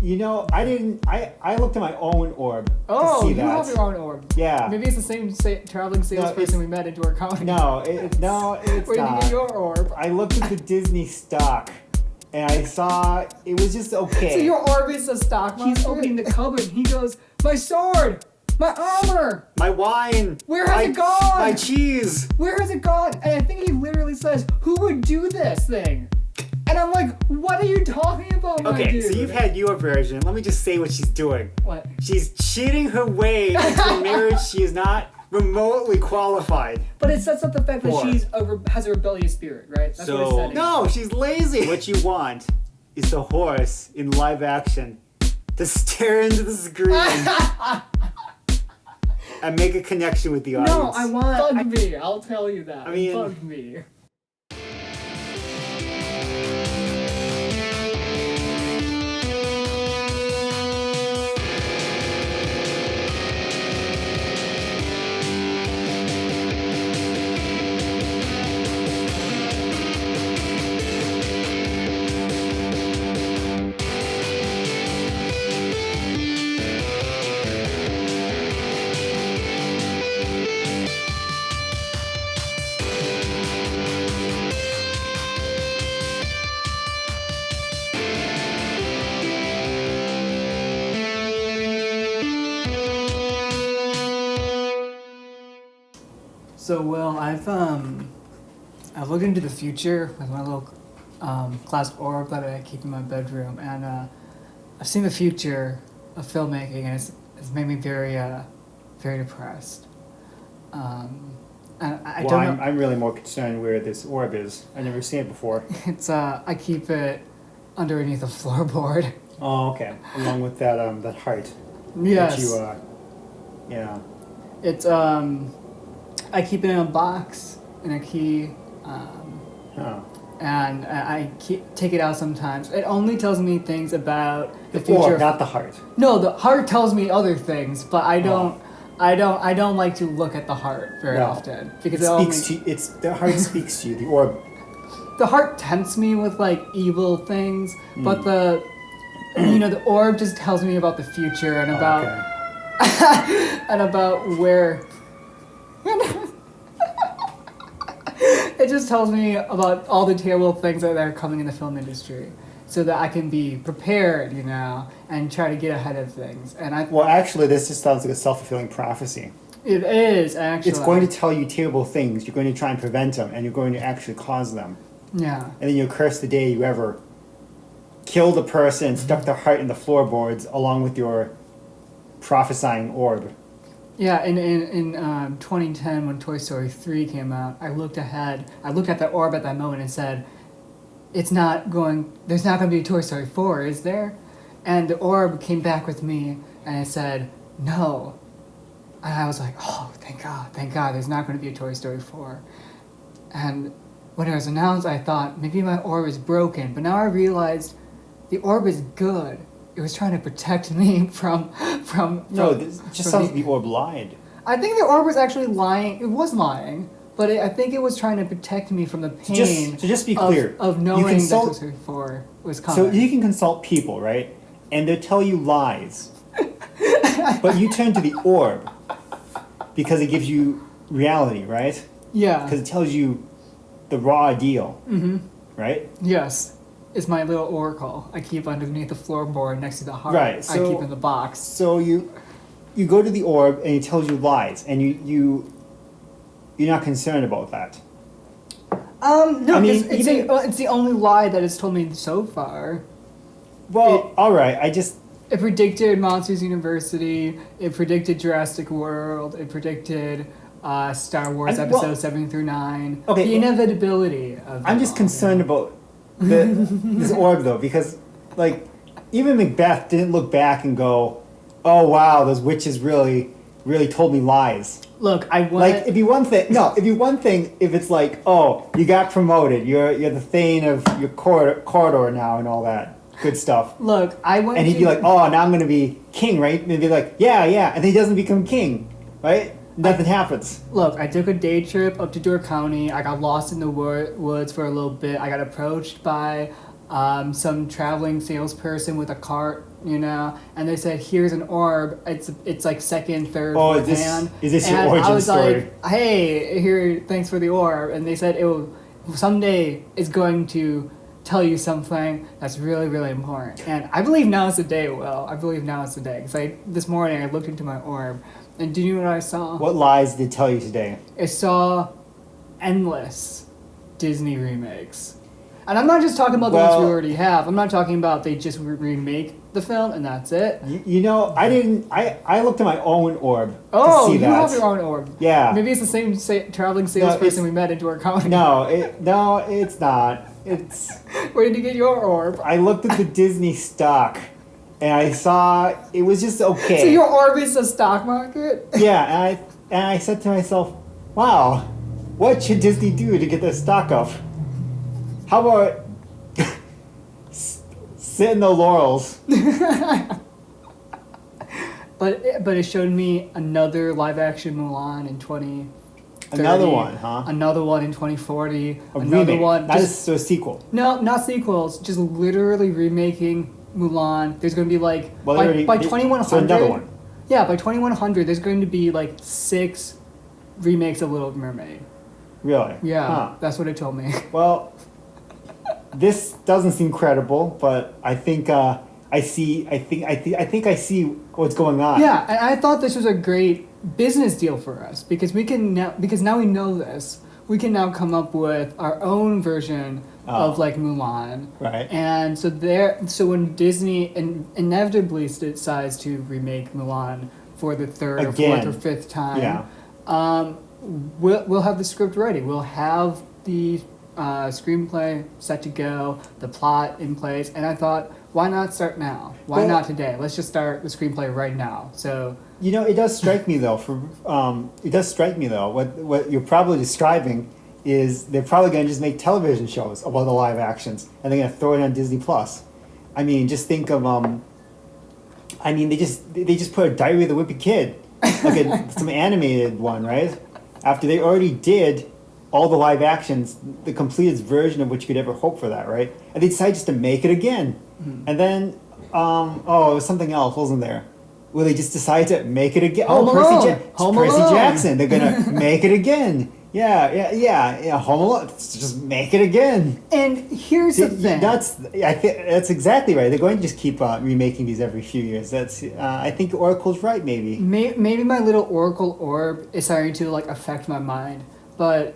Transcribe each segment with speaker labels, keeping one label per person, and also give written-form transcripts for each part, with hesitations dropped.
Speaker 1: You know, I didn't. I looked at my own orb to see
Speaker 2: you
Speaker 1: that.
Speaker 2: have your own orb.
Speaker 1: Yeah.
Speaker 2: Maybe it's the same traveling salesperson we met into our company.
Speaker 1: No, it's not.
Speaker 2: Where did you get your orb?
Speaker 1: I looked at the Disney stock, and I saw it was just okay.
Speaker 2: So your orb is a stock monster? He's opening the cupboard and he goes, my sword! My armor!
Speaker 1: My wine!
Speaker 2: Where has it gone?
Speaker 1: My cheese!
Speaker 2: Where has it gone? And I think he literally says, who would do this thing? And I'm like, what are you talking about, my dude?
Speaker 1: So you've had your version. Let me just say what she's doing.
Speaker 2: What?
Speaker 1: She's cheating her way into a marriage she is not remotely qualified.
Speaker 2: But it sets up the fact that she has a rebellious spirit, right? That's what it's setting.
Speaker 1: No, she's lazy. What you want is the horse in live action to stare into the screen and make a connection with the audience.
Speaker 2: No, I want... Bug me, I'll tell you that.
Speaker 1: I mean...
Speaker 2: Bug me. So, Will, I've looked into the future with my little glass orb that I keep in my bedroom, and I've seen the future of filmmaking, and it's made me very depressed. And I don't know.
Speaker 1: I'm really more concerned where this orb is. I've never seen it before.
Speaker 2: It's I keep it underneath a floorboard.
Speaker 1: Oh, okay. Along with that that heart.
Speaker 2: Yes.
Speaker 1: That you yeah.
Speaker 2: It's I keep it in a box and a key, and I take it out sometimes. It only tells me things about the future.
Speaker 1: Not the heart.
Speaker 2: No, the heart tells me other things, but I don't like to look at the heart very often because the
Speaker 1: heart speaks to you. The orb.
Speaker 2: The heart tempts me with like evil things, but the orb just tells me about the future and about and about where. It just tells me about all the terrible things that are coming in the film industry, so that I can be prepared, and try to get ahead of things. And
Speaker 1: actually, this just sounds like a self-fulfilling prophecy.
Speaker 2: It is actually.
Speaker 1: It's going to tell you terrible things. You're going to try and prevent them, and you're going to actually cause them.
Speaker 2: Yeah.
Speaker 1: And then you'll curse the day you ever killed a person and stuck their heart in the floorboards, along with your prophesying orb.
Speaker 2: Yeah, in 2010 when Toy Story 3 came out, I looked ahead. I looked at the orb at that moment and said, there's not going to be a Toy Story 4, is there? And the orb came back with me and it said, no. And I was like, oh, thank God, there's not going to be a Toy Story 4. And when it was announced, I thought, maybe my orb is broken. But now I realized the orb is good. It was trying to protect me from
Speaker 1: No, this just sounds like the orb lied.
Speaker 2: I think the orb was actually lying. It was lying, but I think it was trying to protect me from the pain.
Speaker 1: So just be clear.
Speaker 2: Of knowing that Toy Story 4 was coming.
Speaker 1: So you can consult people, right? And they'll tell you lies. But you turn to the orb because it gives you reality, right?
Speaker 2: Yeah.
Speaker 1: Because it tells you the raw deal.
Speaker 2: Mm-hmm.
Speaker 1: Right?
Speaker 2: Yes. It's my little oracle. I keep underneath the floorboard next to the heart.
Speaker 1: Right. So,
Speaker 2: I keep in the box.
Speaker 1: So you go to the orb and it tells you lies, and you're not concerned about that.
Speaker 2: No, I mean, it's the only lie that it's told me so far.
Speaker 1: Well, all right.
Speaker 2: It predicted Monsters University. It predicted Jurassic World. It predicted Star Wars episodes 7 through 9.
Speaker 1: Okay.
Speaker 2: The inevitability of.
Speaker 1: I'm just concerned about this orb though, because like even Macbeth didn't look back and go, "Oh wow, those witches really told me lies."
Speaker 2: Look,
Speaker 1: it'd be one thing if it's like, "Oh, you got promoted. You're the Thane of your corridor now and all that good stuff."
Speaker 2: Look,
Speaker 1: and he'd be like, "Oh, now I'm gonna be king, right?" And he'd be like, "Yeah," and then he doesn't become king, right? Nothing happens.
Speaker 2: Look, I took a day trip up to Door County. I got lost in the woods for a little bit. I got approached by some traveling salesperson with a cart, and they said, "Here's an orb. It's like second, third, fourth hand."
Speaker 1: Is this your
Speaker 2: and
Speaker 1: origin
Speaker 2: I was
Speaker 1: story?
Speaker 2: like, "Hey, here, thanks for the orb." And they said it will someday is going to tell you something that's really, really important. And I believe now is the day, Will. I believe now is the day. Because this morning I looked into my orb, and do you know what I saw?
Speaker 1: What lies did it tell you today?
Speaker 2: I saw endless Disney remakes. And I'm not just talking about the ones we already have. I'm not talking about they just remake the film and that's it.
Speaker 1: I didn't. I looked at my own orb
Speaker 2: Oh,
Speaker 1: to see
Speaker 2: you
Speaker 1: that.
Speaker 2: have your own orb.
Speaker 1: Yeah.
Speaker 2: Maybe it's the same traveling salesperson we met into our company.
Speaker 1: No, it's not. It's.
Speaker 2: Where did you get your orb?
Speaker 1: I looked at the Disney stock, and I saw it was just okay.
Speaker 2: So your orb is the stock market?
Speaker 1: Yeah, and I said to myself, "Wow, what should Disney do to get their stock up? How about sit in the laurels?"
Speaker 2: But it showed me another live action Mulan in 2030.
Speaker 1: Another one, huh?
Speaker 2: Another one in 2040. Another
Speaker 1: remake.
Speaker 2: one.
Speaker 1: That is a sequel.
Speaker 2: No, not sequels. Just literally remaking Mulan. There's going to be like by 2100.
Speaker 1: So another one.
Speaker 2: Yeah, by 2100, there's going to be like 6 remakes of Little Mermaid.
Speaker 1: Really?
Speaker 2: Yeah,
Speaker 1: Huh.
Speaker 2: that's what it told me.
Speaker 1: Well, this doesn't seem credible, but I think I see what's going on.
Speaker 2: Yeah, and I thought this was a great business deal for us because now we know this. We can now come up with our own version of like Mulan.
Speaker 1: Right.
Speaker 2: And so when Disney inevitably decides to remake Mulan for the third
Speaker 1: Again.
Speaker 2: or fourth or fifth time,
Speaker 1: Yeah.
Speaker 2: we'll have the script ready. We'll have the screenplay set to go, the plot in place, and I thought, why not start now? Why not today? Let's just start the screenplay right now. So
Speaker 1: it does strike me though. What you're probably describing is they're probably going to just make television shows about the live actions, and they're going to throw it on Disney Plus. I mean, just think of they just put a Diary of the Wimpy Kid, like some animated one, right? After they already did all the live actions, the completed version of which you could ever hope for that, right? And they decided just to make it again. Mm-hmm. And then, it was something else, wasn't there? Well, they just decided to make it again. Percy Jackson. They're going to make it again. Yeah. Home Alone. Just make it again.
Speaker 2: And here's the thing.
Speaker 1: That's exactly right. They're going to just keep remaking these every few years. I think Oracle's right, maybe.
Speaker 2: Maybe my little Oracle orb is starting to affect my mind. But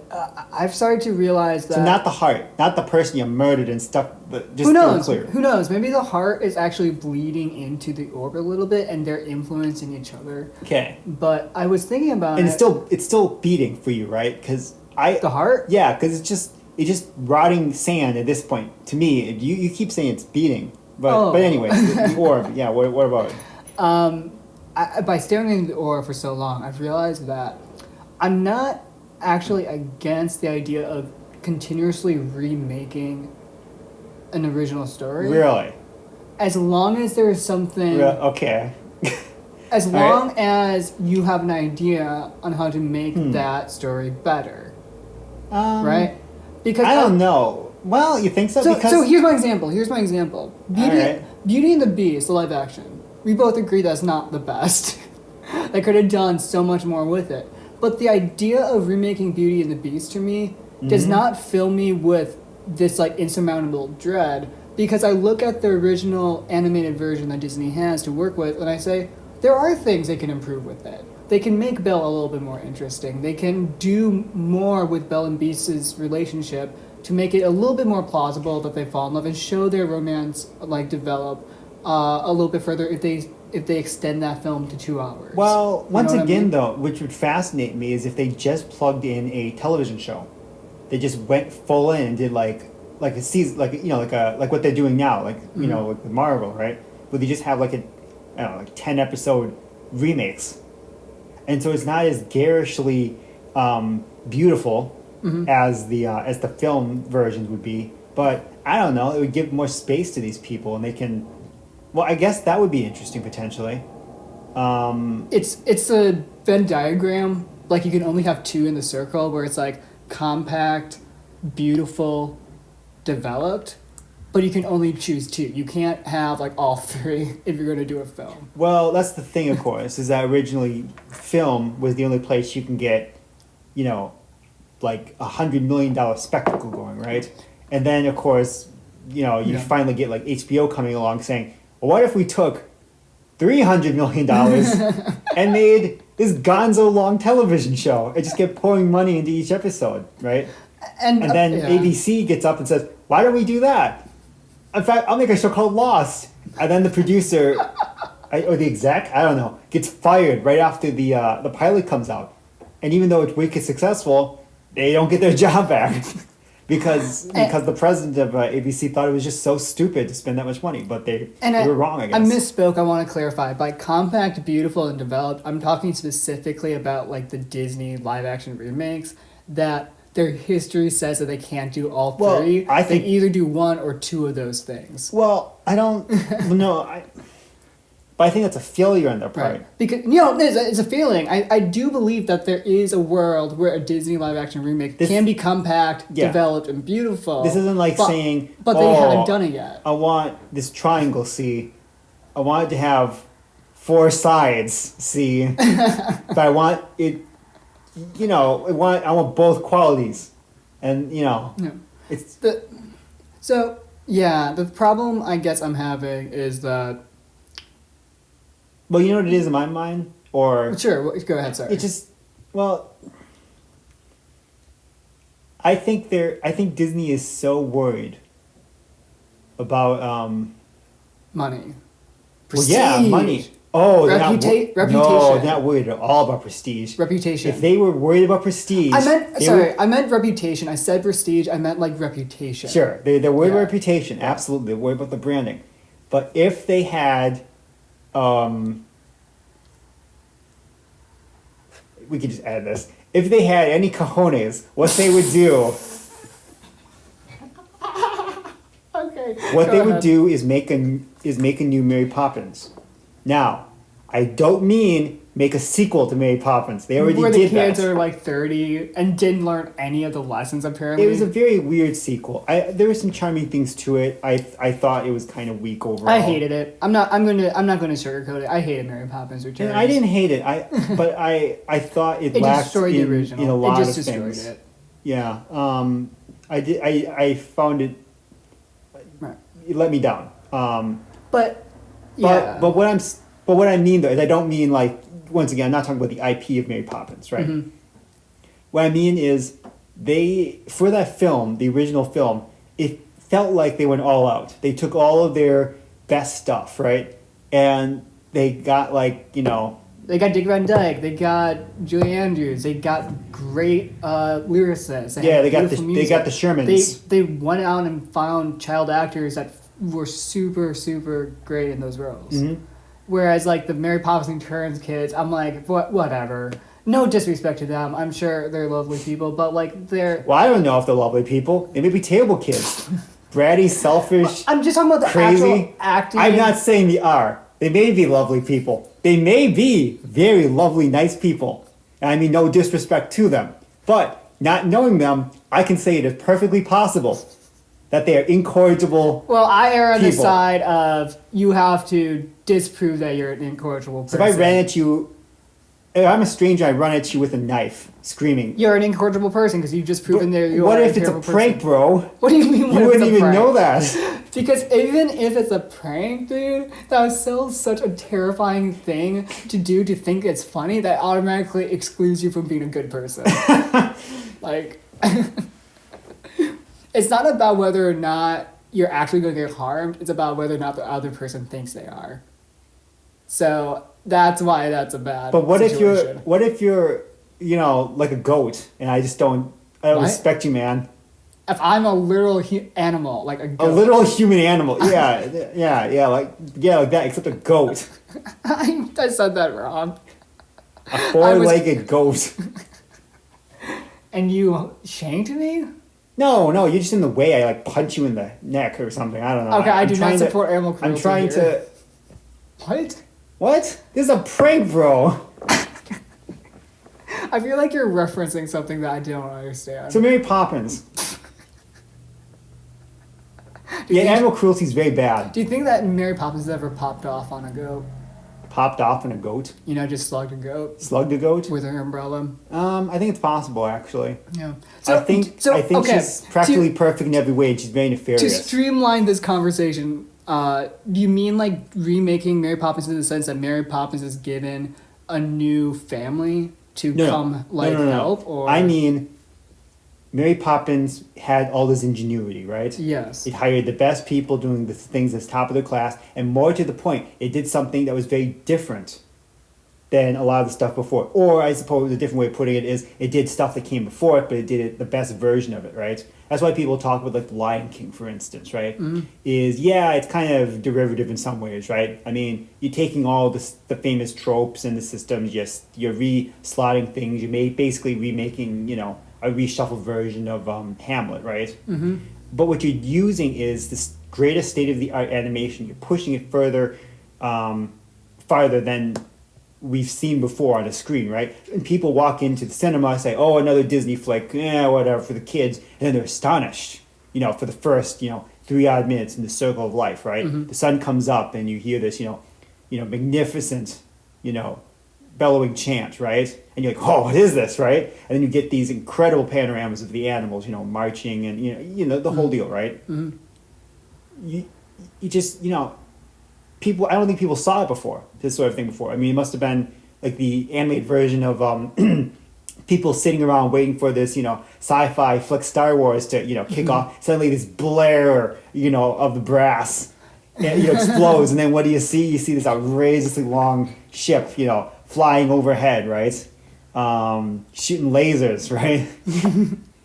Speaker 2: I've started to realize that...
Speaker 1: So not the heart, not the person you murdered and stuff, but just
Speaker 2: who knows?
Speaker 1: Clear.
Speaker 2: Who knows? Maybe the heart is actually bleeding into the orb a little bit, and they're influencing each other.
Speaker 1: Okay.
Speaker 2: But I was thinking about
Speaker 1: and it's still beating for you, right? Because
Speaker 2: the heart?
Speaker 1: Yeah, because it's just rotting sand at this point. To me, you keep saying it's beating, but anyway, the orb. Yeah. What about it?
Speaker 2: By staring into the orb for so long, I've realized that I'm not actually against the idea of continuously remaking an original story.
Speaker 1: Really?
Speaker 2: As long as there is something...
Speaker 1: Okay.
Speaker 2: As long as you have an idea on how to make that story better. Right? Because
Speaker 1: I don't know. Well, you think so?
Speaker 2: So here's my example. Beauty and the Beast, the live action. We both agree that's not the best. They could have done so much more with it. But the idea of remaking Beauty and the Beast to me does not fill me with this insurmountable dread, because I look at the original animated version that Disney has to work with and I say, there are things they can improve with it. They can make Belle a little bit more interesting. They can do more with Belle and Beast's relationship to make it a little bit more plausible that they fall in love and show their romance develop a little bit further if they extend that film to 2 hours.
Speaker 1: Well, once again, though, which would fascinate me is if they just plugged in a television show. They just went full in and did like a season, like what they're doing now, like with Marvel, right? Where they just have 10 episode remakes, and so it's not as garishly beautiful as the film versions would be. But I don't know, it would give more space to these people, and they can. Well, I guess that would be interesting potentially.
Speaker 2: It's a Venn diagram. You can only have 2 in the circle, where it's compact, beautiful, developed. but you can only choose two. You can't have like all three if you're going to do a film.
Speaker 1: Well, that's the thing, of course, is that originally film was the only place you can get, you know, like $100 million spectacle going, right? And then, of course, you know, you finally get like HBO coming along saying, well, what if we took $300 million and made this gonzo long television show and just kept pouring money into each episode, right? And then ABC gets up and says, why don't we do that? In fact, I'll make a show called Lost. And then the producer, or the exec, I don't know, gets fired right after the pilot comes out. And even though it's wicked successful, they don't get their job back. because the president of ABC thought it was just so stupid to spend that much money. But they were wrong, I guess.
Speaker 2: I misspoke, I want to clarify. By compact, beautiful, and developed, I'm talking specifically about like the Disney live-action remakes that their history says that they can't do all three.
Speaker 1: I think
Speaker 2: they either do one or two of those things.
Speaker 1: Well, I don't know. But I think that's a failure on their part.
Speaker 2: Right. Because, you know, it's a feeling. I do believe that there is a world where a Disney live-action remake can be compact, developed, and beautiful.
Speaker 1: This isn't like saying,
Speaker 2: but they haven't done it yet.
Speaker 1: I want this triangle, see. I want it to have 4 sides, see. But I want it, you know, I want both qualities. And, you know, it's...
Speaker 2: So, yeah, the problem I guess I'm having is that...
Speaker 1: Well, you know what it is in my mind? Or...
Speaker 2: Sure, go ahead, sorry.
Speaker 1: It just... Well... I think Disney is so worried about...
Speaker 2: money.
Speaker 1: Prestige. Well, yeah, money. Oh,
Speaker 2: reputation.
Speaker 1: No, they're not worried at all about prestige.
Speaker 2: Reputation.
Speaker 1: If they were worried about prestige...
Speaker 2: I meant reputation. I said prestige, I meant like reputation.
Speaker 1: Sure, they're worried about reputation, absolutely. They're worried about the branding. But if they had... we could just add this. If they had any cojones, what they would do...
Speaker 2: Okay.
Speaker 1: What they would do is make a new Mary Poppins. Now, I don't mean make a sequel to Mary Poppins. They already did that.
Speaker 2: Where the kids are like 30 and didn't learn any of the lessons, apparently.
Speaker 1: It was a very weird sequel. There were some charming things to it. I thought it was kind of weak overall.
Speaker 2: I hated it. I'm not going to sugarcoat it. I hated Mary Poppins Returns.
Speaker 1: I didn't hate it. But I thought it lacked
Speaker 2: the original.
Speaker 1: In a lot
Speaker 2: of things.
Speaker 1: Destroyed
Speaker 2: it.
Speaker 1: Yeah. I found it.
Speaker 2: Right.
Speaker 1: It let me down.
Speaker 2: But
Speaker 1: what I mean though is I don't mean like, once again, I'm not talking about the IP of Mary Poppins, right?
Speaker 2: Mm-hmm.
Speaker 1: What I mean is for that film, the original film, it felt like they went all out. They took all of their best stuff, right? And they got like, you know...
Speaker 2: They got Dick Van Dyke, they got Julie Andrews, they got great lyricists.
Speaker 1: They got the Shermans.
Speaker 2: They went out and found child actors that were super, super great in those roles.
Speaker 1: Mm-hmm.
Speaker 2: Whereas, like, the Mary Poppins Returns kids, I'm like, whatever. No disrespect to them. I'm sure they're lovely people, but, like, they're...
Speaker 1: Well, I don't know if they're lovely people. They may be terrible kids. Bratty, selfish,
Speaker 2: I'm just talking about the
Speaker 1: crazy.
Speaker 2: actual acting.
Speaker 1: I'm not saying they are. They may be lovely people. They may be very lovely, nice people. And I mean no disrespect to them. But, not knowing them, I can say it is perfectly possible that they are incorrigible
Speaker 2: Well, I err on the
Speaker 1: people.
Speaker 2: side of you have to disprove that you're an incorrigible person.
Speaker 1: So if I ran at you, if I'm a stranger, I run at you with a knife, screaming.
Speaker 2: You're an incorrigible person because you've just proven that you're
Speaker 1: What
Speaker 2: a
Speaker 1: if it's a
Speaker 2: terrible
Speaker 1: prank,
Speaker 2: person.
Speaker 1: bro?
Speaker 2: What do you mean?
Speaker 1: You wouldn't even know that.
Speaker 2: Because even if it's a prank, dude, that is still such a terrifying thing to do, to think it's funny, that automatically excludes you from being a good person. Like, it's not about whether or not you're actually going to get harmed. It's about whether or not the other person thinks they are. So that's why that's a bad situation.
Speaker 1: What if you're, you know, like a goat, and I don't respect you, man.
Speaker 2: If I'm a literal animal, like a goat.
Speaker 1: A literal human animal, yeah, like that, except a goat.
Speaker 2: I said that wrong.
Speaker 1: A 4-legged goat.
Speaker 2: And you shanked me?
Speaker 1: No, you're just in the way. I like punch you in the neck or something. I don't know.
Speaker 2: Okay, I do not support animal cruelty.
Speaker 1: I'm trying to.
Speaker 2: What?
Speaker 1: What? This is a prank, bro.
Speaker 2: I feel like you're referencing something that I don't understand.
Speaker 1: So Mary Poppins. Yeah, animal cruelty is very bad.
Speaker 2: Do you think that Mary Poppins has ever popped off on a goat?
Speaker 1: Popped off on a goat?
Speaker 2: You know, just slugged a goat
Speaker 1: Slugged a goat?
Speaker 2: with her umbrella.
Speaker 1: I think it's possible, actually.
Speaker 2: Yeah.
Speaker 1: I think
Speaker 2: okay,
Speaker 1: she's practically perfect in every way, and she's very
Speaker 2: to
Speaker 1: nefarious.
Speaker 2: streamline this conversation, do you mean like remaking Mary Poppins in the sense that Mary Poppins is given a new family to help? Or
Speaker 1: I mean, Mary Poppins had all this ingenuity, right?
Speaker 2: yes.
Speaker 1: It hired the best people doing the things that's top of the class, and more to the point, it did something that was very different than a lot of the stuff before. Or I suppose a different way of putting it is it did stuff that came before it, but it did it the best version of it, right? That's why people talk about like The Lion King, for instance, right?
Speaker 2: Mm-hmm.
Speaker 1: It's kind of derivative in some ways, right? I mean, you're taking all the famous tropes and the systems, you're re-slotting things, you're basically remaking, a reshuffled version of Hamlet, right?
Speaker 2: Mm-hmm.
Speaker 1: But what you're using is this greatest state-of-the-art animation. You're pushing it farther than we've seen before on a screen, right? And people walk into the cinema and say, "Oh, another Disney flick, whatever for the kids," and then they're astonished, for the first, 3 odd minutes in the circle of life, right?
Speaker 2: Mm-hmm.
Speaker 1: The sun comes up and you hear this, magnificent, bellowing chant, right? And you're like, "Oh, what is this?" Right? And then you get these incredible panoramas of the animals, marching and the whole deal, right?
Speaker 2: Mm-hmm.
Speaker 1: You just people. I don't think people saw it before, this sort of thing before. I mean, it must have been like the animated version of people sitting around waiting for this sci-fi flick Star Wars to kick off. Suddenly this blare of the brass explodes, and then what do you see? You see this outrageously long ship flying overhead, right? Shooting lasers, right?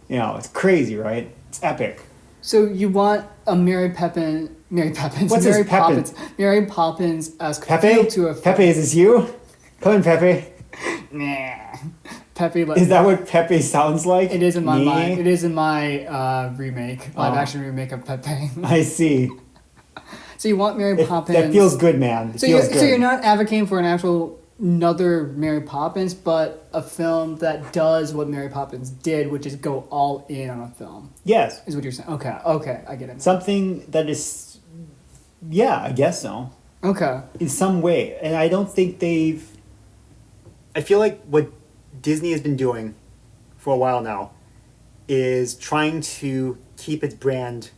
Speaker 1: It's crazy, right? It's epic.
Speaker 2: So you want a Mary Poppins?
Speaker 1: What's
Speaker 2: Mary
Speaker 1: this Poppins?
Speaker 2: Mary Poppins-esque
Speaker 1: Pepe?
Speaker 2: feel to a film.
Speaker 1: Pepe, is this you? Come in, Pepe.
Speaker 2: Nah. Pepe.
Speaker 1: Is that what Pepe sounds like?
Speaker 2: It is in my
Speaker 1: Me?
Speaker 2: mind. It is in my live action remake of Pepe.
Speaker 1: I see.
Speaker 2: So you want Mary Poppins?
Speaker 1: That feels good, man.
Speaker 2: So you're not advocating for another Mary Poppins, but a film that does what Mary Poppins did, which is go all in on a film.
Speaker 1: Yes.
Speaker 2: Is what you're saying. Okay, I get it.
Speaker 1: Something that is, I guess so.
Speaker 2: Okay.
Speaker 1: In some way. And I don't think I feel like what Disney has been doing for a while now is trying to keep its brand,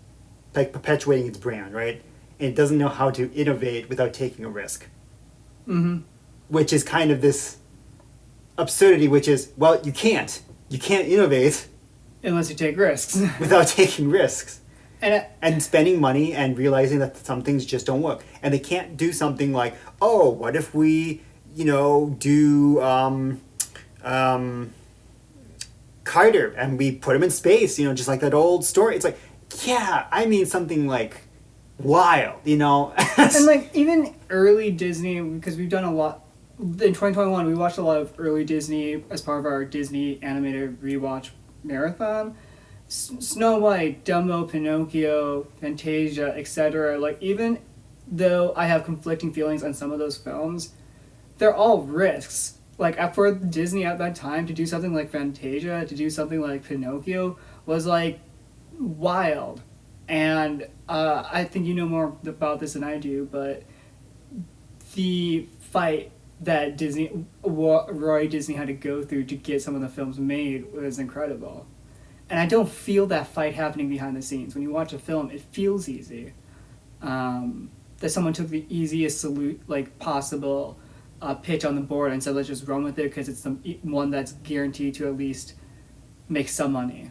Speaker 1: like perpetuating its brand, right? And it doesn't know how to innovate without taking a risk.
Speaker 2: Mm-hmm.
Speaker 1: Which is kind of this absurdity, which is, well, you can't innovate
Speaker 2: Unless you take risks.
Speaker 1: without taking risks
Speaker 2: And
Speaker 1: spending money and realizing that some things just don't work. And they can't do something like, oh, what if we, do Carter and we put him in space, just like that old story. It's like, yeah, I mean something like wild,
Speaker 2: and like even early Disney, because we've done a lot in 2021, we watched a lot of early Disney as part of our Disney animated rewatch marathon. Snow White, Dumbo, Pinocchio, Fantasia, etc. Like, even though I have conflicting feelings on some of those films, they're all risks. Like, for Disney at that time to do something like Fantasia, to do something like Pinocchio, was like wild. And I think you know more about this than I do, but the fight that Roy Disney had to go through to get some of the films made was incredible. And I don't feel that fight happening behind the scenes. When you watch a film, it feels easy. That someone took the easiest possible pitch on the board and said, let's just run with it because it's the one that's guaranteed to at least make some money,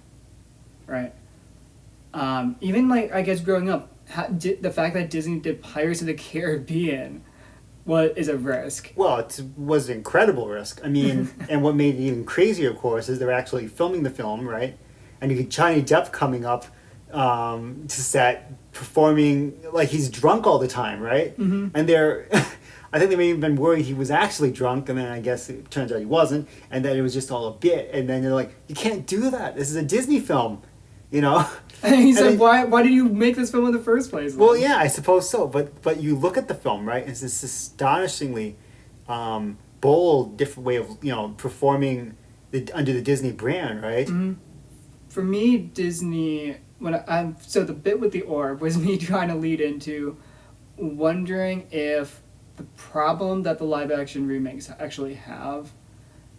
Speaker 2: right? Even I guess growing up, the fact that Disney did Pirates of the Caribbean is a risk.
Speaker 1: Well, it was an incredible risk. I mean, and what made it even crazier, of course, is they're actually filming the film, right? And you get Johnny Depp coming up to set, performing like he's drunk all the time, right?
Speaker 2: Mm-hmm.
Speaker 1: And I think they may have been worried he was actually drunk, and then I guess it turns out he wasn't, and then it was just all a bit. And then they're like, you can't do that. This is a Disney film,
Speaker 2: And he said, why did you make this film in the first place? Then?
Speaker 1: Well, yeah, I suppose so. But you look at the film, right? It's this astonishingly bold, different way of under the Disney brand, right?
Speaker 2: Mm-hmm. For me, Disney, so the bit with the orb was me trying to lead into wondering if the problem that the live action remakes actually have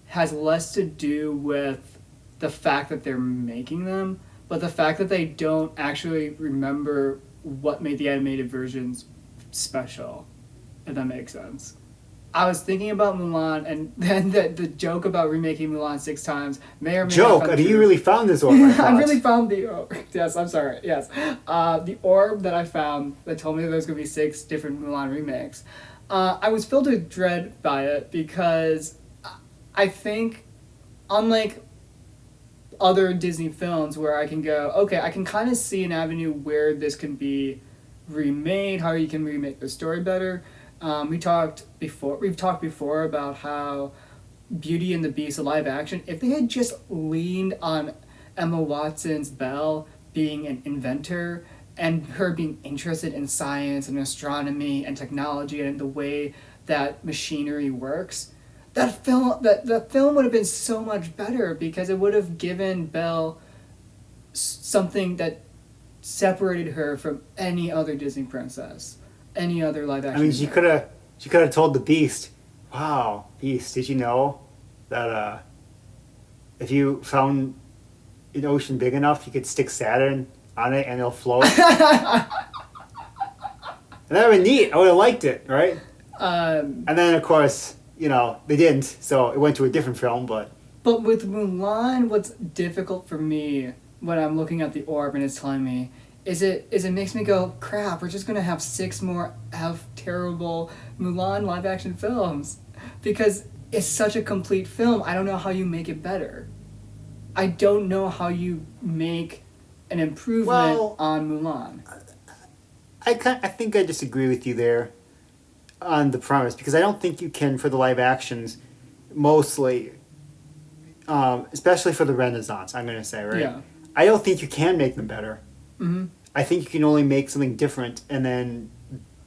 Speaker 2: has less to do with the fact that they're making them, but the fact that they don't actually remember what made the animated versions special, if that makes sense. I was thinking about Mulan, and then the joke about remaking Mulan 6 times may or may not come true.
Speaker 1: You really found this orb.
Speaker 2: I really found the orb. Yes, I'm sorry. Yes. The orb that I found that told me that there's going to be 6 different Mulan remakes. I was filled with dread by it because I think, unlike other Disney films where I can go, okay, I can kind of see an avenue where this can be remade, how you can remake the story better. We've talked before about how Beauty and the Beast, a live action, if they had just leaned on Emma Watson's Belle being an inventor and her being interested in science and astronomy and technology and the way that machinery works, the film would have been so much better because it would have given Belle something that separated her from any other Disney princess, any other live action.
Speaker 1: I mean, she could have told the Beast, "Wow, Beast, did you know that if you found an ocean big enough, you could stick Saturn on it and it'll float?" And that would be neat. I would have liked it, right? And then, of course, they didn't, so it went to a different film. But
Speaker 2: with Mulan, what's difficult for me when I'm looking at the orb and it's telling me is it makes me go, crap, we're just going to have 6 more terrible Mulan live action films. Because it's such a complete film, I don't know how you make it better. I don't know how you make an improvement on Mulan.
Speaker 1: I think I disagree with you there on the premise, because I don't think you can, for the live actions, mostly, especially for the Renaissance, I'm going to say, right?
Speaker 2: Yeah.
Speaker 1: I don't think you can make them better.
Speaker 2: Mm-hmm.
Speaker 1: I think you can only make something different, and then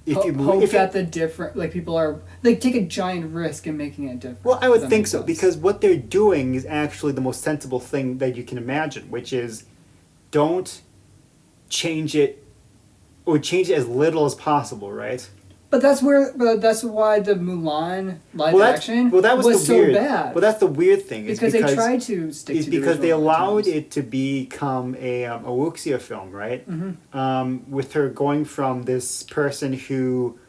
Speaker 2: people are take a giant risk in making it different.
Speaker 1: Well, I would think so, because what they're doing is actually the most sensible thing that you can imagine, which is don't change it, or change it as little as possible, right?
Speaker 2: But that's why the Mulan live action was so bad.
Speaker 1: Well, that's the weird thing.
Speaker 2: Because they tried to stick to
Speaker 1: because they allowed it to become a wuxia film, right? Mm-hmm. With her going from this person who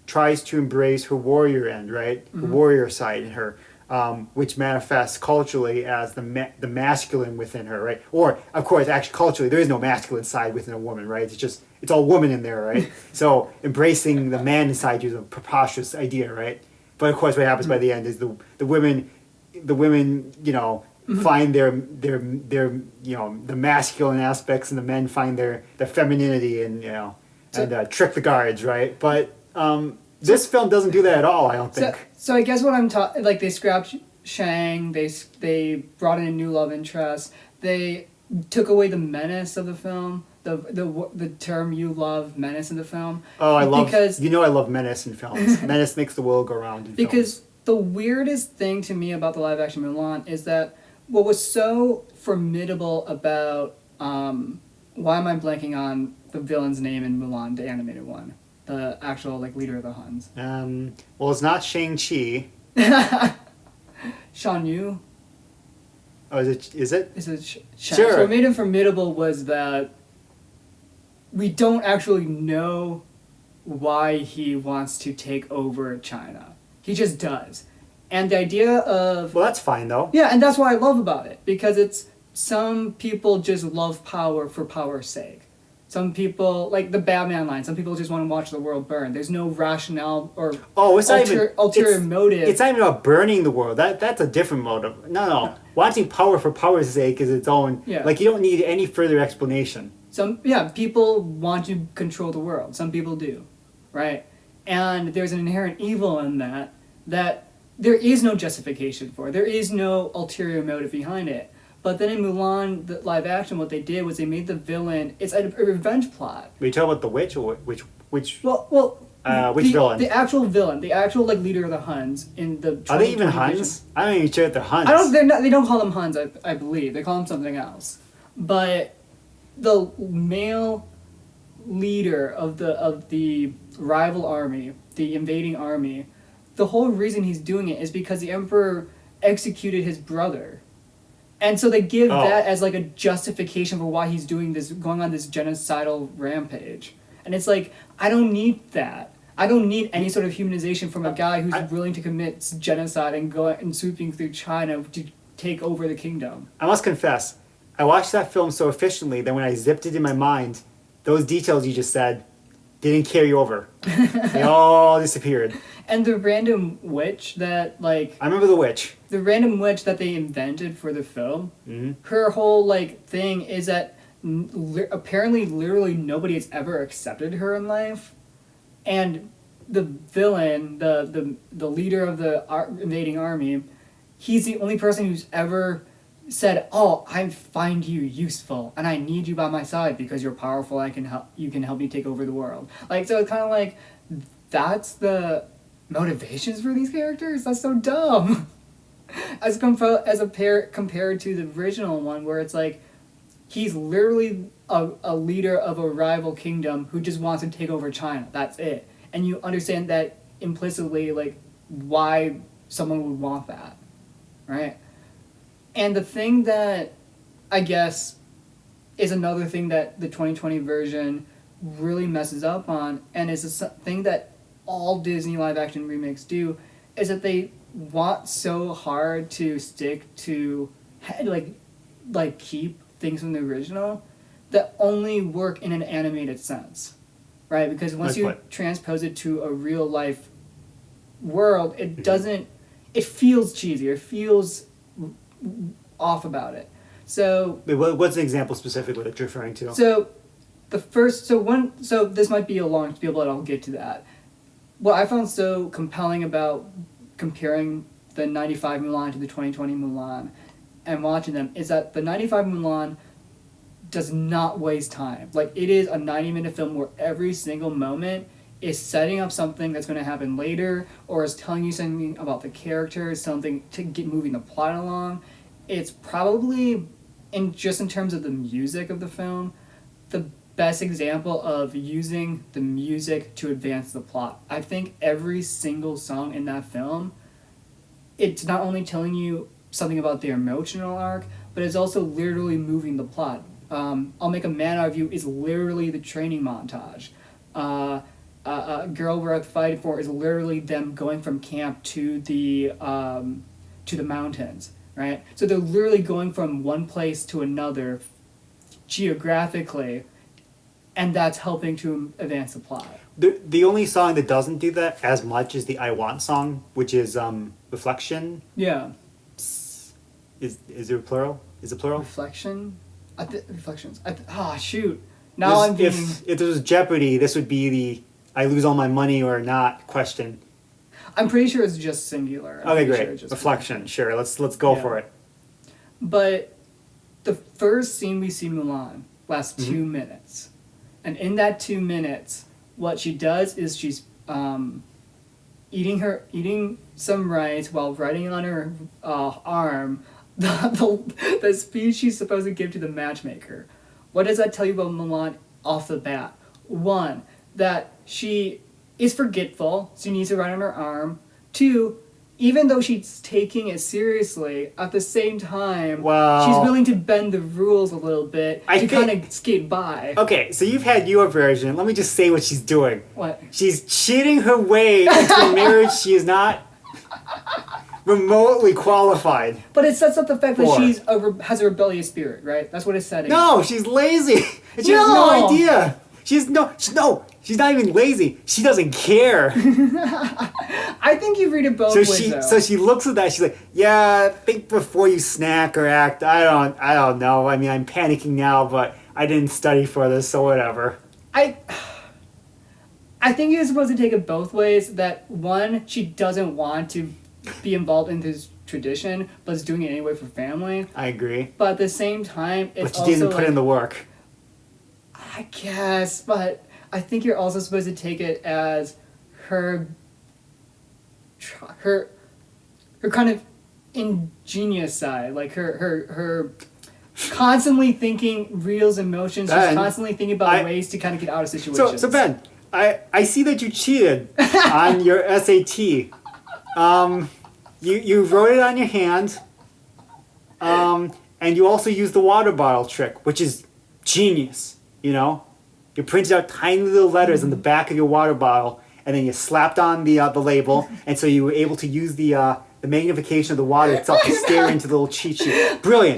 Speaker 1: tries to embrace her warrior end, right? Mm-hmm. The warrior side in her, which manifests culturally as the masculine within her, right? Or, of course, actually culturally, there is no masculine side within a woman, right? It's all woman in there, right? So embracing the man inside you is a preposterous idea, right? But of course, what happens by the end is the women, mm-hmm. find their the masculine aspects, and the men find their femininity, and trick the guards, right? But this film doesn't do that at all, I don't think.
Speaker 2: So I guess what I'm talking, they scrapped Shang, they brought in a new love interest, they took away the menace of the film. The term you love, menace, in the film. Oh, I love
Speaker 1: menace in films. Menace makes the world go round in
Speaker 2: because
Speaker 1: films.
Speaker 2: The weirdest thing to me about the live action Mulan is that what was so formidable about why am I blanking on the villain's name in Mulan, the animated one, the actual leader of the Huns?
Speaker 1: Well, it's not Shang-Chi.
Speaker 2: Shan Yu.
Speaker 1: Oh, is it?
Speaker 2: Sure.
Speaker 1: So
Speaker 2: what made him formidable was that we don't actually know why he wants to take over China. He just does. And the idea of...
Speaker 1: Well, that's fine, though.
Speaker 2: Yeah, and that's what I love about it. Because some people just love power for power's sake. Some people, like the Batman line, some people just want to watch the world burn. There's no rationale or ulterior motive.
Speaker 1: It's not even about burning the world. That's a different motive. No. Watching power for power's sake is its own... Yeah. You don't need any further explanation.
Speaker 2: People want to control the world. Some people do, right? And there's an inherent evil in that there is no justification for. There is no ulterior motive behind it. But then in Mulan, the live action, what they did was they made the villain, it's a revenge plot.
Speaker 1: Are you talking about the witch, or which?
Speaker 2: Which villain? The actual villain, the actual leader of the Huns in the.
Speaker 1: Are they even Huns? I don't even sure if they're Huns.
Speaker 2: They don't call them Huns. I believe they call them something else, but. the male leader of the rival army, the invading army, the whole reason he's doing it is because the emperor executed his brother. And so they give that as like a justification for why he's doing this, going on this genocidal rampage. And it's like, I don't need that. I don't need any sort of humanization from a guy who's willing to commit genocide and go and swooping through China to take over the kingdom.
Speaker 1: I must confess, I watched that film so efficiently that when I zipped it in my mind, those details you just said didn't carry over. They all disappeared.
Speaker 2: And the random witch that, like...
Speaker 1: I remember the witch.
Speaker 2: The random witch that they invented for the film, her whole, like, thing is that apparently literally nobody has ever accepted her in life. And the villain, the leader of the invading army, he's the only person who's ever said, "Oh, I find you useful, and I need you by my side because you're powerful. You can help me take over the world." Like, so it's kind of like, that's the motivations for these characters. That's so dumb. Compared to the original one, where it's like, he's literally a leader of a rival kingdom who just wants to take over China. That's it. And you understand that implicitly, like, why someone would want that, right? And the thing that, I guess, is another thing that the 2020 version really messes up on, and is a thing that all Disney live-action remakes do, is that they want so hard to stick to, like keep things from the original that only work in an animated sense, right? Because once you transpose it to a real-life world, it doesn't... It feels cheesy. It feels off about it. So...
Speaker 1: What's an example specifically that you're referring to?
Speaker 2: So this might be a long spiel, but I'll get to that. What I found so compelling about comparing the 95 Mulan to the 2020 Mulan and watching them is that the 95 Mulan does not waste time. Like, it is a 90-minute film where every single moment is setting up something that's going to happen later, or is telling you something about the characters, something to get moving the plot along. It's probably, in terms of the music of the film, the best example of using the music to advance the plot. I think every single song in that film, it's not only telling you something about the emotional arc, but it's also literally moving the plot. I'll Make a Man Out of You is literally the training montage. Girl We're Fighting For is literally them going from camp to the mountains, right? So they're literally going from one place to another geographically, and that's helping to advance the plot.
Speaker 1: The only song that doesn't do that as much is the I Want song, which is Reflection.
Speaker 2: Yeah.
Speaker 1: Is there a plural? Is it plural?
Speaker 2: Reflection? Reflections. Shoot. Now I'm being...
Speaker 1: If there was Jeopardy, this would be the I lose all my money or not question.
Speaker 2: I'm pretty sure it's just singular.
Speaker 1: Okay, great. Reflection. Sure, let's go for it.
Speaker 2: But the first scene we see Mulan lasts 2 minutes. And in that 2 minutes, what she does is she's eating some rice while writing on her arm the speech she's supposed to give to the matchmaker. What does that tell you about Mulan off the bat? One, that she is forgetful, so she needs to write on her arm. Two, even though she's taking it seriously, at the same time, she's willing to bend the rules a little bit to kind of skate by.
Speaker 1: Okay, so you've had your version. Let me just say what she's doing.
Speaker 2: What?
Speaker 1: She's cheating her way into a marriage she is not remotely qualified.
Speaker 2: But it sets up the fact that she's has a rebellious spirit, right? That's what it's setting.
Speaker 1: No, she's lazy. She has no idea. She's not even lazy. She doesn't care.
Speaker 2: I think you read it both ways, though.
Speaker 1: So she looks at that. She's like, "Yeah, think before you snack or act. I don't know. I mean, I'm panicking now, but I didn't study for this, so whatever."
Speaker 2: I think you're supposed to take it both ways. That one, she doesn't want to be involved in this tradition, but is doing it anyway for family.
Speaker 1: I agree.
Speaker 2: But at the same time, it's
Speaker 1: but she didn't put in the work.
Speaker 2: I guess, but I think you're also supposed to take it as her kind of ingenious side, like her constantly thinking reels and motions. She's
Speaker 1: Ben,
Speaker 2: constantly thinking about ways to kind of get out of situations.
Speaker 1: So Ben, I see that you cheated on your SAT. You wrote it on your hand. And you also used the water bottle trick, which is genius. You know, you printed out tiny little letters on the back of your water bottle, and then you slapped on the label, and so you were able to use the magnification of the water itself to stare into the little cheat sheet. Brilliant.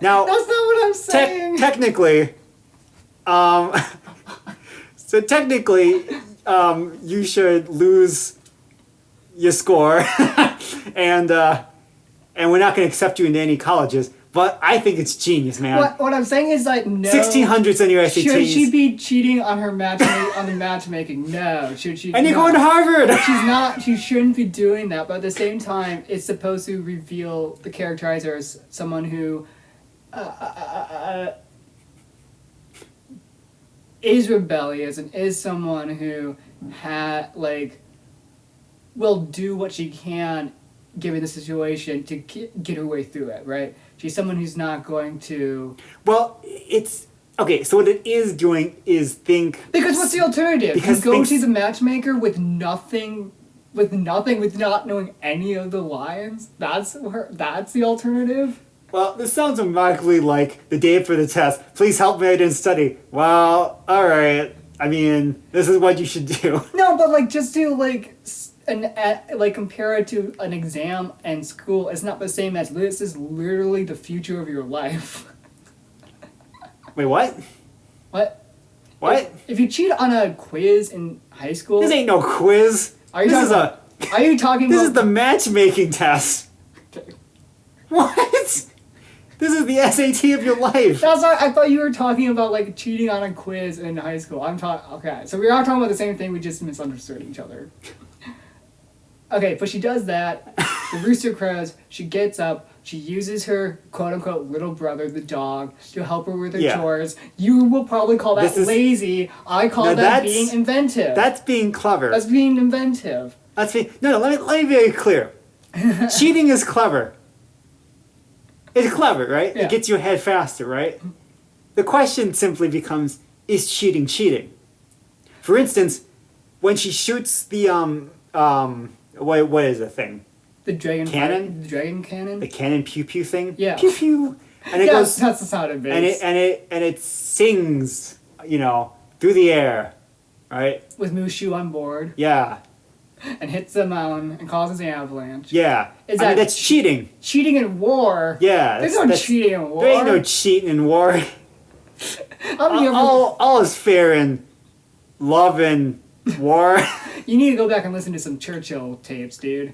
Speaker 1: Now,
Speaker 2: that's not what I'm saying.
Speaker 1: Technically, you should lose your score, and we're not going to accept you into any colleges. But I think it's genius, man.
Speaker 2: What I'm saying is like no.
Speaker 1: 1600s on your SATs.
Speaker 2: Should she be cheating on her on the matchmaking? No. Should she?
Speaker 1: And you're going to Harvard.
Speaker 2: She's not. She shouldn't be doing that. But at the same time, it's supposed to reveal the characterizer as someone who is rebellious and is someone who will do what she can given the situation to get her way through it, right? She's someone who's not going to...
Speaker 1: Well, it's... Okay, so what it is doing is think...
Speaker 2: Because what's the alternative? You go to the matchmaker with not knowing any of the lines? That's the alternative?
Speaker 1: Well, this sounds remarkably like the day for the test. Please help me, I didn't study. Well, alright. I mean, this is what you should do.
Speaker 2: No, but just do compare it to an exam and school. It's not the same as this is literally the future of your life.
Speaker 1: Wait, what? What?
Speaker 2: If you cheat on a quiz in high school...
Speaker 1: This ain't no quiz.
Speaker 2: Are you talking
Speaker 1: This
Speaker 2: about...
Speaker 1: is the matchmaking test.
Speaker 2: Okay.
Speaker 1: What? This is the SAT of your life.
Speaker 2: That's why I thought you were talking about cheating on a quiz in high school. Okay, so we are talking about the same thing, we just misunderstood each other. Okay, but she does that. The rooster crows. She gets up. She uses her quote-unquote little brother, the dog, to help her with her chores. You will probably call that lazy. I call that being inventive.
Speaker 1: That's being clever.
Speaker 2: That's being inventive.
Speaker 1: Let me be very clear. Cheating is clever. It's clever, right?
Speaker 2: Yeah.
Speaker 1: It gets you ahead faster, right? The question simply becomes, is cheating cheating? For instance, when she shoots the what is the thing?
Speaker 2: The dragon
Speaker 1: cannon?
Speaker 2: The dragon cannon?
Speaker 1: The cannon pew pew thing?
Speaker 2: Yeah.
Speaker 1: Pew pew. And it goes,
Speaker 2: that's the sound it makes.
Speaker 1: And it sings, through the air, right?
Speaker 2: With Mushu on board.
Speaker 1: Yeah.
Speaker 2: And hits the mountain and causes an avalanche.
Speaker 1: Yeah. That's cheating.
Speaker 2: Cheating in war.
Speaker 1: Yeah.
Speaker 2: There's no cheating in war.
Speaker 1: There ain't no cheating in war. All is fair in love and war.
Speaker 2: You need to go back and listen to some Churchill tapes, dude.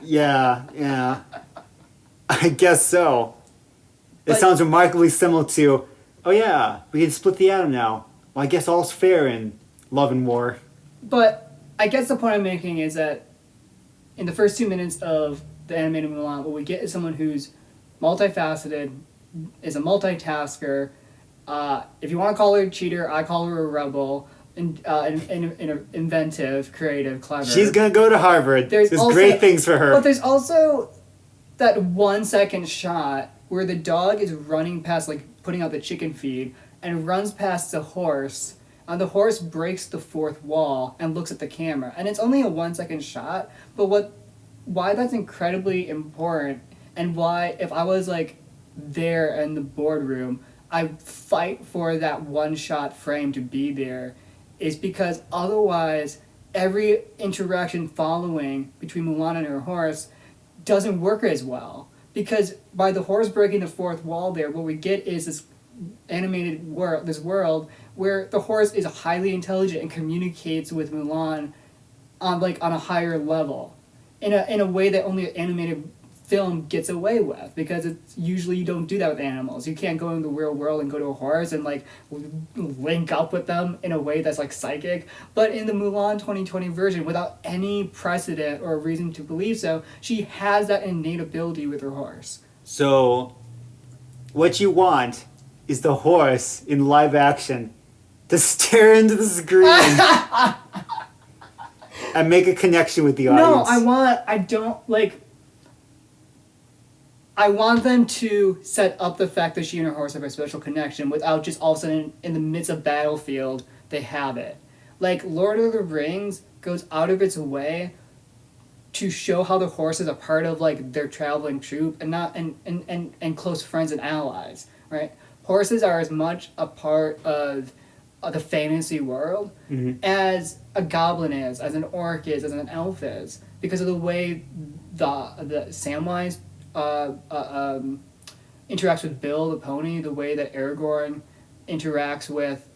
Speaker 1: Yeah. I guess so. It sounds remarkably similar to, oh yeah, we can split the atom now. Well, I guess all's fair in love and war.
Speaker 2: But I guess the point I'm making is that in the first 2 minutes of the animated Mulan, what we get is someone who's multifaceted, is a multitasker. If you want to call her a cheater, I call her a rebel. Inventive, creative, clever.
Speaker 1: She's gonna go to Harvard. There's great things for her.
Speaker 2: But there's also that 1 second shot where the dog is running past, putting out the chicken feed, and runs past the horse, and the horse breaks the fourth wall and looks at the camera. And it's only a 1 second shot, but why that's incredibly important, and why if I was there in the boardroom, I'd fight for that one shot frame to be there, is because otherwise every interaction following between Mulan and her horse doesn't work as well. Because by the horse breaking the fourth wall there, what we get is this animated world where the horse is highly intelligent and communicates with Mulan on a higher level in a way that only an animated film gets away with, because it's usually you don't do that with animals. You can't go in the real world and go to a horse and link up with them in a way that's psychic. But in the Mulan 2020 version, without any precedent or reason to believe so, she has that innate ability with her horse.
Speaker 1: So what you want is the horse in live action to stare into the screen and make a connection with the audience.
Speaker 2: No, I don't I want them to set up the fact that she and her horse have a special connection without just all of a sudden in the midst of battlefield they have it. Like Lord of the Rings goes out of its way to show how the horse is a part of like their traveling troupe and not and close friends and allies, right? Horses are as much a part of the fantasy world as a goblin is, as an orc is, as an elf is, because of the way the Samwise interacts with Bill the pony, the way that Aragorn interacts with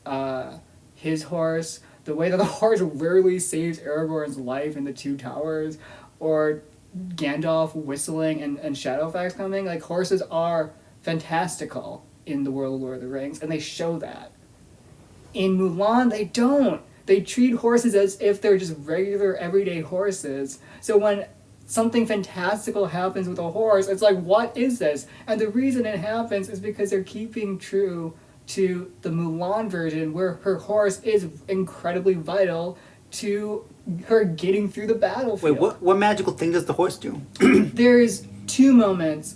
Speaker 2: his horse, the way that the horse literally saves Aragorn's life in the Two Towers, or Gandalf whistling and Shadowfax coming. Like, horses are fantastical in the world of Lord of the Rings, and they show that. In Mulan, they don't. They treat horses as if they're just regular, everyday horses. So when something fantastical happens with a horse, it's like, what is this? And the reason it happens is because they're keeping true to the Mulan version, where her horse is incredibly vital to her getting through the battlefield.
Speaker 3: Wait, what magical thing does the horse do?
Speaker 2: There's two moments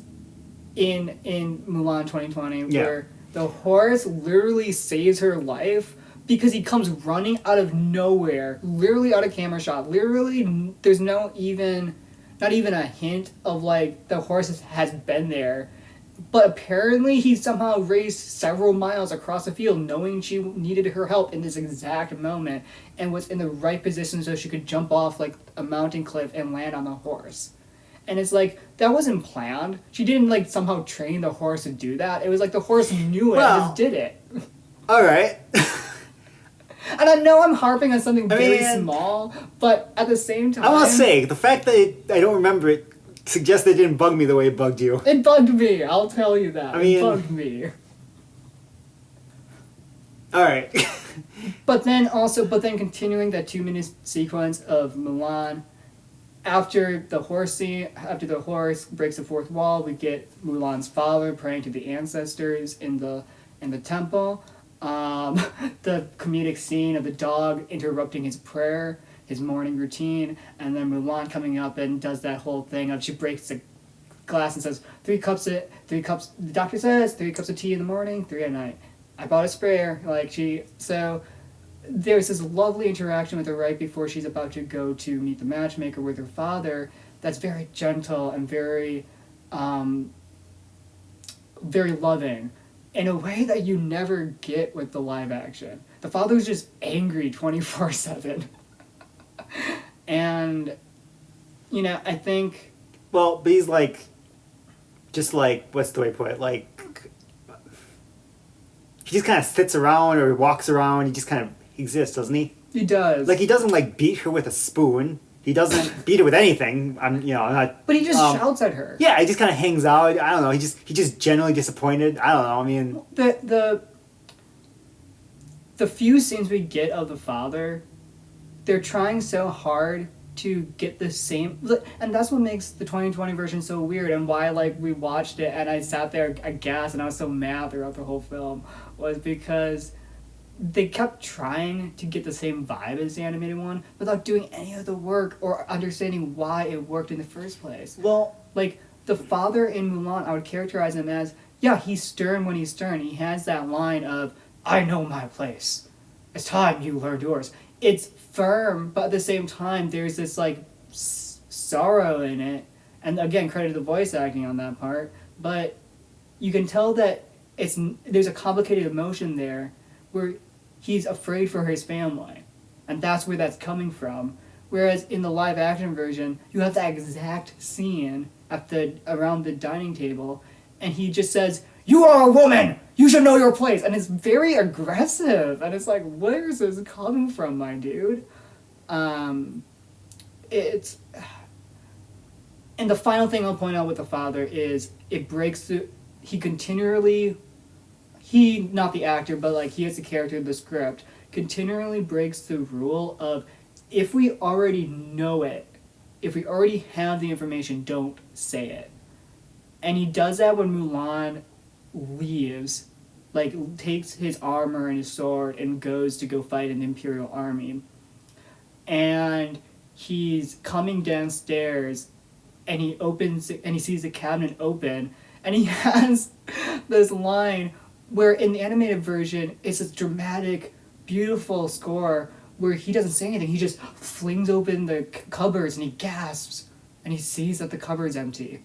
Speaker 2: in Mulan 2020 where the horse literally saves her life because he comes running out of nowhere, literally out of camera shot. Literally, there's not even a hint of like the horse has been there. But apparently he somehow raced several miles across the field knowing she needed her help in this exact moment and was in the right position so she could jump off like a mountain cliff and land on the horse. And it's like, that wasn't planned. She didn't like somehow train the horse to do that. It was like the horse knew it and just did it.
Speaker 3: Alright.
Speaker 2: And I know I'm harping on something very small, but at the same time...
Speaker 3: I want to say, the fact that I don't remember it suggests that it didn't bug me the way it bugged you.
Speaker 2: It bugged me, I'll tell you that.
Speaker 3: It
Speaker 2: bugged me.
Speaker 3: Alright.
Speaker 2: But then continuing that 2-minute sequence of Mulan, after the horse breaks the fourth wall, we get Mulan's father praying to the ancestors in the temple. The comedic scene of the dog interrupting his prayer, his morning routine, and then Mulan coming up and does that whole thing of she breaks the glass and says, the doctor says 3 cups of tea in the morning, 3 at night. I bought a sprayer. So there's this lovely interaction with her right before she's about to go to meet the matchmaker with her father that's very gentle and very very loving in a way that you never get with the live action. The father's just angry 24/7. And, I think...
Speaker 3: Well, but he's like, just like, what's the way to put it? Like, he just kind of sits around or walks around. He just kind of exists, doesn't he?
Speaker 2: He does.
Speaker 3: Like, he doesn't, like, beat her with a spoon. He doesn't beat her with anything. I'm not...
Speaker 2: But he just shouts at her.
Speaker 3: Yeah, he just kind of hangs out. I don't know. He just generally disappointed. I don't know. I mean...
Speaker 2: The few scenes we get of the father, they're trying so hard to get the same... And that's what makes the 2020 version so weird, and why, we watched it and I sat there aghast and I was so mad throughout the whole film, was because they kept trying to get the same vibe as the animated one without doing any of the work or understanding why it worked in the first place.
Speaker 3: Well...
Speaker 2: the father in Mulan, I would characterize him as, yeah, he's stern when he's stern. He has that line of, I know my place. It's time you learned yours. It's firm, but at the same time, there's this, sorrow in it. And again, credit to the voice acting on that part. But you can tell that there's a complicated emotion there where he's afraid for his family. And that's where that's coming from. Whereas in the live action version, you have that exact scene around the dining table, and he just says, "You are a woman! You should know your place!" And it's very aggressive, and it's like, where is this coming from, my dude? And the final thing I'll point out with the father is it breaks through. Not the actor, but he as the character of the script, continually breaks the rule of, if we already know it, if we already have the information, don't say it. And he does that when Mulan leaves, takes his armor and his sword and goes to go fight an Imperial army. And he's coming downstairs, and he opens and he sees the cabinet open, and he has this line where in the animated version it's this dramatic, beautiful score where he doesn't say anything. He just flings open the cupboards and he gasps, and he sees that the cupboard's empty.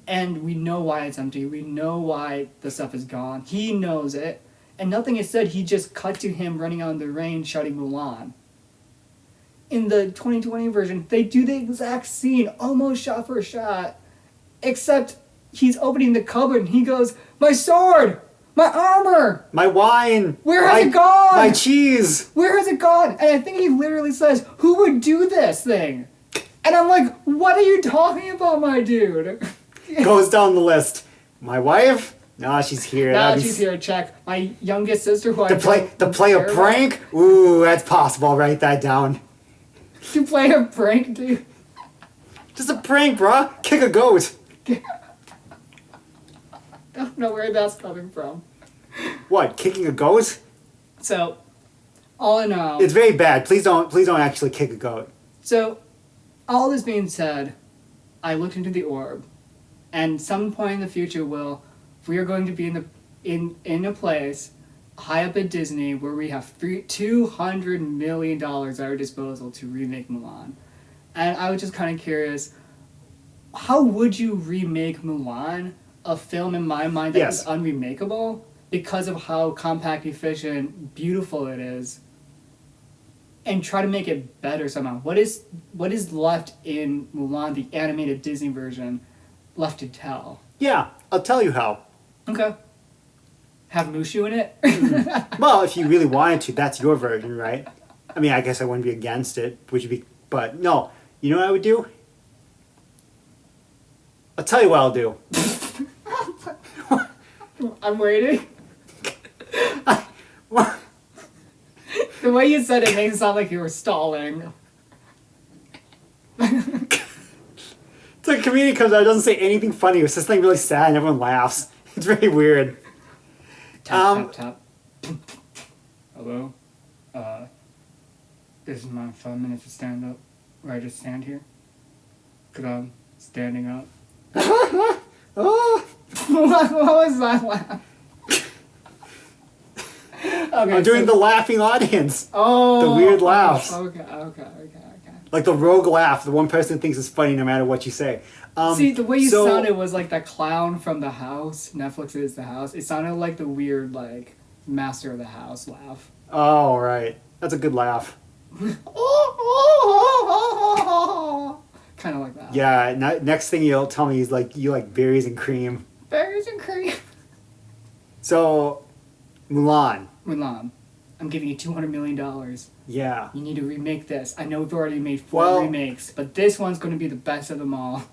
Speaker 2: And we know why it's empty. We know why the stuff is gone. He knows it. And nothing is said. He just cut to him running out in the rain shouting Mulan. In the 2020 version, they do the exact scene, almost shot for shot, except he's opening the cupboard and he goes, "My sword! My armor!
Speaker 3: My wine!
Speaker 2: Where has it gone?
Speaker 3: My cheese!"
Speaker 2: Where has it gone?" And I think he literally says, "Who would do this thing?" And I'm like, what are you talking about, my dude?
Speaker 3: Goes down the list. My wife? Nah, she's here.
Speaker 2: Now she's here. Check. My youngest sister, who
Speaker 3: To play a prank? Ooh, that's possible. I'll write that down.
Speaker 2: To play a prank, dude.
Speaker 3: Just a prank, bruh. Kick a goat.
Speaker 2: I don't know where that's coming from.
Speaker 3: What? Kicking a goat?
Speaker 2: So, all in all,
Speaker 3: It's very bad. Please don't actually kick a goat.
Speaker 2: so all this being said, I looked into the orb, and some point in the future, we are going to be in a place high up at Disney where we have $200 million at our disposal to remake Mulan. And I was just kind of curious, how would you remake Mulan, a film in my mind that is unremakeable, because of how compact, efficient, beautiful it is, and try to make it better somehow? What is left in Mulan, the animated Disney version, left to tell?
Speaker 3: Yeah, I'll tell you how.
Speaker 2: Okay. Have Mushu in it?
Speaker 3: Well, if you really wanted to, that's your version, right? I mean, I guess I wouldn't be against it, but no. You know what I would do? I'll tell you what I'll do.
Speaker 2: I'm waiting. The way you said it makes it sound like you were stalling.
Speaker 3: It's like a comedian comes out, doesn't say anything funny, it's just something really sad and everyone laughs. It's very weird.
Speaker 2: Tap, tap, tap. Hello? This is my 5 minutes to stand up. Where I just stand here. Because I'm standing up.
Speaker 3: Oh,
Speaker 2: What was that laugh? Okay,
Speaker 3: I'm doing the laughing audience.
Speaker 2: Oh.
Speaker 3: The weird laughs.
Speaker 2: Okay.
Speaker 3: Like the rogue laugh, the one person thinks it's funny no matter what you say.
Speaker 2: See, the way you sounded was like that clown from The House. Netflix's The House. It sounded like the weird, like, Master of the House laugh.
Speaker 3: Oh, right. That's a good laugh.
Speaker 2: Kind of like that.
Speaker 3: Yeah, next thing you'll tell me is like, you like berries and cream.
Speaker 2: Berries and cream.
Speaker 3: So, Mulan.
Speaker 2: Mulan, I'm giving you $200 million.
Speaker 3: Yeah.
Speaker 2: You need to remake this. I know we've already made 4 remakes, but this one's going to be the best of them all.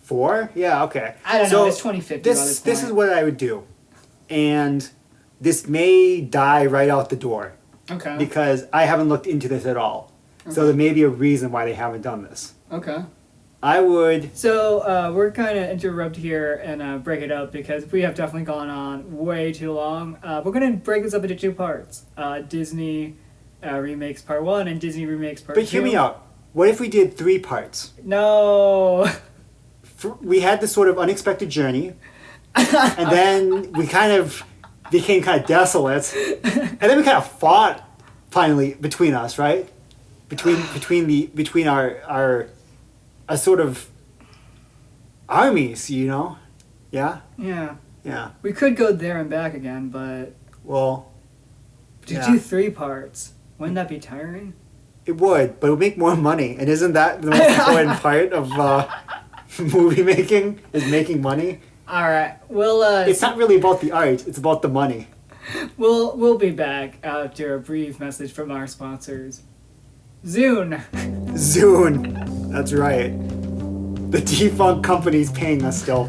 Speaker 3: 4? Yeah, okay.
Speaker 2: I don't know. It's 2050 by this point.
Speaker 3: This is what I would do. And this may die right out the door.
Speaker 2: Okay.
Speaker 3: Because I haven't looked into this at all. Okay. So there may be a reason why they haven't done this.
Speaker 2: Okay.
Speaker 3: I would...
Speaker 2: So, we're kind of interrupt here and break it up because we have definitely gone on way too long. We're going to break this up into 2 parts. Disney Remakes Part 1 and Disney Remakes Part 2.
Speaker 3: But hear me out. What if we did 3 parts?
Speaker 2: No.
Speaker 3: We had this sort of unexpected journey, and then we kind of became kind of desolate, and then we kind of fought finally between us, right? Between our sort of armies, you know? Yeah?
Speaker 2: Yeah.
Speaker 3: Yeah.
Speaker 2: We could go there and back again, but
Speaker 3: Well,
Speaker 2: to do 3 parts, wouldn't that be tiring?
Speaker 3: It would, but it would make more money, and isn't that the most important part of movie making, is making money?
Speaker 2: Alright, we'll
Speaker 3: It's not really about the art, it's about the money.
Speaker 2: We'll be back after a brief message from our sponsors. Zune.
Speaker 3: Zune. That's right. The defunct company's paying us still.